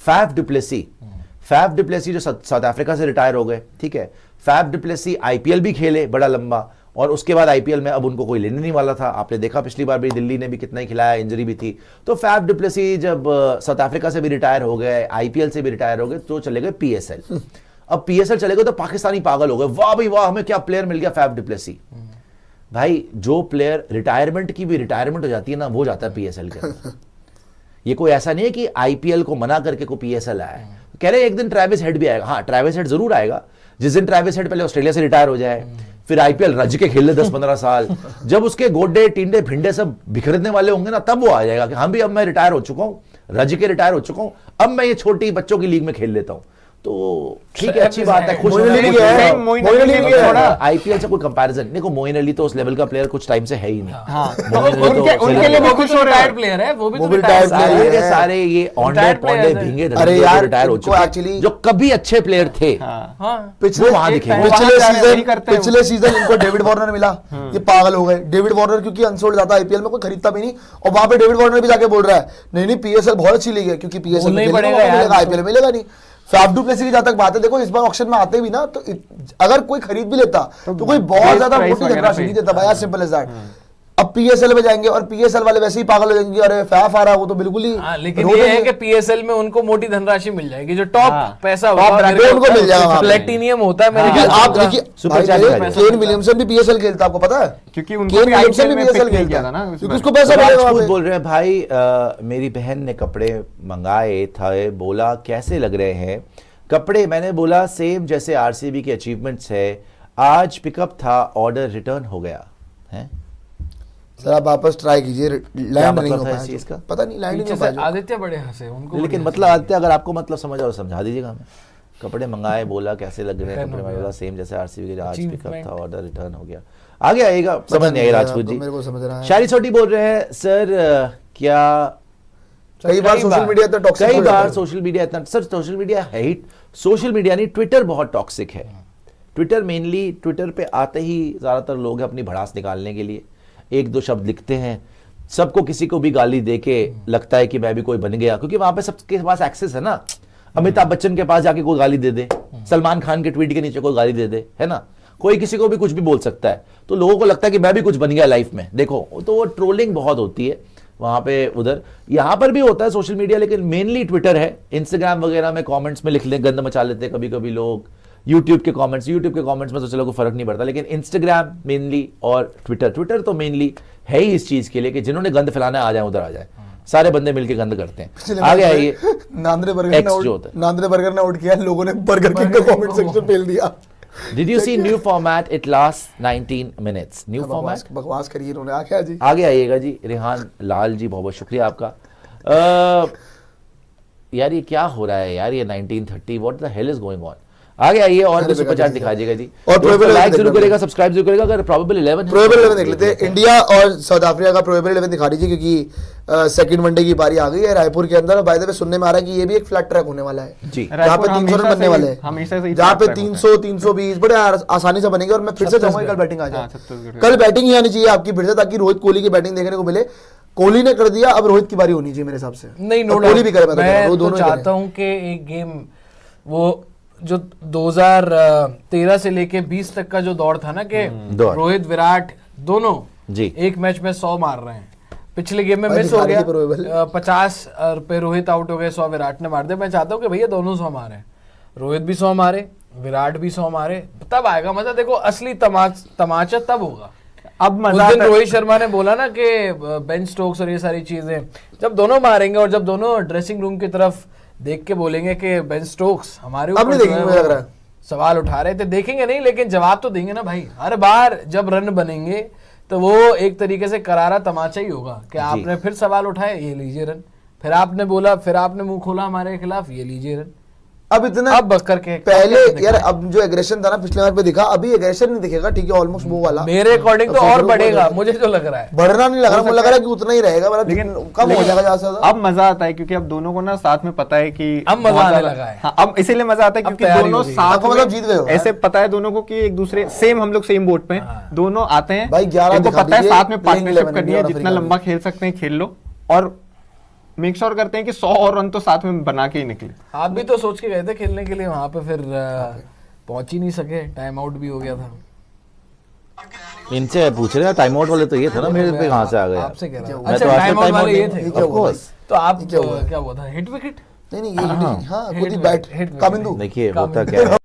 Faf du Plessis जो south Africa से retire हो गए, ठीक है, फैफ डुप्लेसी आईपीएल भी खेले बड़ा लंबा, और उसके बाद आईपीएल में अब उनको कोई लेने नहीं वाला था। आपने देखा पिछली बार भी दिल्ली ने भी कितना ही खिलाया, इंजरी भी थी। तो फैफ डुप्लेसी जब साउथ अफ्रीका से भी रिटायर हो गए, आईपीएल से भी रिटायर हो गए, तो चले गए पीएसएल। अब पीएसएल चले गए तो पाकिस्तानी पागल हो गए, वाह भाई वाह, हमें क्या प्लेयर मिल गया फैफ डुप्लेसी। भाई जो प्लेयर रिटायरमेंट की भी रिटायरमेंट हो जाती है ना, वो जाता है पीएसएल के अंदर। ये कोई ऐसा नहीं है कि आईपीएल को मना करके कोई पीएसएल आया है। कह रहे एक दिन ट्रेविस हेड भी आएगा। हाँ, ट्रेविस हेड जरूर आएगा, जिस दिन ट्रेविस हेड पहले ऑस्ट्रेलिया से रिटायर हो जाए, फिर आईपीएल रज के खेल ले 10-15 साल, जब उसके गोडे टींडे भिंडे सब बिखरने वाले होंगे ना, तब वो आ जाएगा कि हाँ भी अब मैं रिटायर हो चुका हूँ, रज के रिटायर हो चुका हूँ, अब मैं ये छोटी बच्चों की लीग में खेल लेता हूँ। तो ठीक है, अच्छी बात है, खुश आईपीएल से कोई कंपैरिजन देखो, मोइन अली तो उस लेवल का प्लेयर कुछ टाइम से है ही नहीं। उनके लिए वो कुछ रिटायर्ड प्लेयर है, वो भी तो रिटायर्ड प्लेयर है सारे, ये ऑनडे पौंडे भींगे रिटायर हो चुके जो कभी अच्छे प्लेयर थे, पिछले सीजन इनको डेविड वार्नर मिला, ये पागल हो गए। डेविड वार्नर क्योंकि अनसोल्ड जाता है, आईपीएल में कोई खरीदता भी नहीं, और वहां पे डेविड वार्नर भी जाके बोल रहा है नहीं पीएसएल बहुत अच्छी लीग है, क्योंकि पीएसएल मिलेगा, आईपीएल मिलेगा नहीं। फैफ डुप्लेसी की जहां तक बात है, देखो इस बार ऑक्शन में आते भी ना, तो अगर कोई खरीद भी लेता तो कोई बहुत ज्यादा मोटी धनराशि नहीं देता भाई, सिंपल एज दैट। अब पीएसएल में जाएंगे और पीएसएल वाले वैसे ही पागल हो जाएंगे, अरे फैफ आ रहा है, वो तो बिल्कुल ही। लेकिन ये है कि पीएसएल में उनको मोटी धनराशि मिल जाएगी, जो टॉप पैसा होगा उनको मिल जाएगा, प्लेटिनियम होता है मेरे। आप देखिए केन विलियमसन भी पीएसएल खेलता, आपको पता है, क्योंकि केन विलियमसन भी पीएसएल खेलता था ना, क्योंकि उसको पैसा मिलेगा। बोल रहे हैं भाई, मेरी बहन ने कपड़े मंगाए थे, बोला कैसे लग रहे हैं कपड़े, मैंने बोला सेम जैसे आरसीबी की अचीवमेंट्स है, आज पिकअप था, ऑर्डर रिटर्न हो गया है। सर आप वापस ट्राई कीजिए, लैंड नहीं हो पाया इस चीज का, पता नहीं लैंड नहीं हो पाया। आदित्य बड़े हंसे उनको, लेकिन मतलब आदित्य अगर आपको मतलब समझ आओ समझा दीजिएगा हमें। कपड़े मंगाए, बोला कैसे लग रहे हैं कपड़े, मैं बोला सेम जैसे आरसीबी के, आज पिकअप था, ऑर्डर रिटर्न हो गया। आगे आएगा, समझ नहीं आई राजपूत जी। मेरे को समझ रहा है। शारी छोटी बोल रहे हैं सर क्या कई बार सोशल मीडिया इतना टॉक्सिक, कई बार सोशल मीडिया इतना, सर सोशल मीडिया है ही, सोशल मीडिया नहीं ट्विटर बहुत टॉक्सिक है। ट्विटर मेनली, ट्विटर पे आते ही ज्यादातर लोग अपनी भड़ास निकालने के लिए एक दो शब्द लिखते हैं, सबको किसी को भी गाली देके लगता है कि मैं भी कोई बन गया, क्योंकि वहां पे सबके पास एक्सेस है ना। अमिताभ बच्चन के पास जाके कोई गाली दे दे, सलमान खान के ट्वीट के नीचे कोई गाली दे दे, है ना, कोई किसी को भी कुछ भी बोल सकता है, तो लोगों को लगता है कि मैं भी कुछ बन गया लाइफ में। देखो तो वो ट्रोलिंग बहुत होती है वहां पे, उधर यहाँ पर भी होता है सोशल मीडिया, लेकिन मेनली ट्विटर है। इंस्टाग्राम वगैरह में कमेंट्स में लिख ले, गंद मचा लेते हैं कभी कभी लोग। यूट्यूब के कमेंट्स में तो चलो कोई फर्क नहीं पड़ता, लेकिन इंस्टाग्राम मेनली और ट्विटर तो मेनली है ही इस चीज के लिए कि जिन्होंने गंद फैलाना आ जाए उधर आ जाए, सारे बंदे मिलके गंद करते हैं। आगे आइए, नांद्रे बर्गर ने आउट किया, लोगों ने बर्गर किंग का कमेंट सेक्शन फेल दिया। Did you see new format? It lasts 19 minutes. New format? बकवास करिए इन्होंने। आगे जी, आगे आइएगा जी। रेहान लाल जी बहुत बहुत शुक्रिया आपका। यार ये क्या हो रहा है यार, ये 1930 what the hell is going on. आगे आइए और भी सुपर चैट दिखा दीजिएगा जी, और लाइक जरूर करेगा, सब्सक्राइब जरूर करेगा। अगर प्रोबेबल 11 देख लेते हैं, इंडिया और साउथ अफ्रीका का प्रोबेबल 11 दिखा दीजिए, क्योंकि सेकंड वनडे की बारी आ गई है रायपुर के अंदर। बाय द वे सुनने में आ रहा है कि ये भी एक फ्लैट ट्रैक होने वाला है जी, जहाँ पे 300 रन बनने वाले हैं, जहाँ पे 300 320 बड़े आसानी से बनेंगे। और मैं फिर से चाहूंगा कल बैटिंग आ जाए, कल बैटिंग ही आनी चाहिए आपकी फिर से, ताकि रोहित कोहली की बैटिंग देखने को मिले। कोहली ने कर दिया, अब रोहित की बारी होनी चाहिए मेरे हिसाब से। नहीं, कोहली भी करे, मैं तो चाहता हूं कि एक गेम वो जो 2013 से लेके 20 तक का जो दौर था ना, कि रोहित विराट दोनों जी एक मैच में 100 मार रहे हैं। पिछले गेम में मिस हो गया, 50 पे रोहित आउट हो गए, 100 विराट ने मार दिया। मैं चाहता हूँ कि भैया दोनों 100 मारे, रोहित भी 100 मारे, विराट भी 100 मारे, तब आएगा मजा। देखो असली तमाचा तब होगा। अब मजा, रोहित शर्मा ने बोला ना कि बेन स्टोक्स और ये सारी चीजें जब दोनों मारेंगे, और जब दोनों ड्रेसिंग रूम की तरफ देख के बोलेंगे कि बेन स्टोक्स हमारे ऊपर लग रहा है सवाल उठा रहे थे, देखेंगे नहीं लेकिन जवाब तो देंगे ना भाई। हर बार जब रन बनेंगे तो वो एक तरीके से करारा तमाचा ही होगा कि आपने फिर सवाल उठाए, ये लीजिए रन, फिर आपने बोला, फिर आपने मुंह खोला हमारे खिलाफ, ये लीजिए रन। अब इतना अब बस करके पहले यार, अब जो एग्रेशन था ना पिछले मैच में दिखा, अभी एग्रेशन नहीं दिखेगा, ठीक है, ऑलमोस्ट वो वाला मेरे अकॉर्डिंग तो और बढ़ेगा, मुझे जो लग रहा है। बढ़ना नहीं लग रहा, मुझे लग रहा है कि उतना ही रहेगा, लेकिन कम हो जाएगा ज्यादा। अब मजा आता है क्योंकि अब दोनों को ना साथ में पता है कि अब मजा आने लगा है। हाँ, अब इसीलिए मजा आता है क्योंकि दोनों साथ में जीत गए, ऐसे पता है दोनों को कि एक दूसरे सेम, हम लोग सेम बोट पे दोनों आते हैं भाई। 11 पता है साथ में पार्टनरशिप करनी है, जितना लंबा खेल सकते हैं खेल लो। और मेक श्योर करते हैं कि 100 और रन तो साथ में बना के ही निकले। आप भी तो सोच के गए थे खेलने के लिए वहां पे, फिर पहुंच ही नहीं सके, टाइम आउट भी हो गया था। इनसे पूछ रहे हैं टाइम आउट वाले तो ये थे ना, मेरे पे कहाँ से आ गए? आपसे कह रहा हूं। मैं अच्छा तो आज तक टाइम आउट time out वाले ये नहीं- थे। Of course। तो आप क्या हुआ? क्या हुआ था, हिट विकेट? नहीं ये हाँ खुद ही बैट कामिंदू देखिए होता क्या है,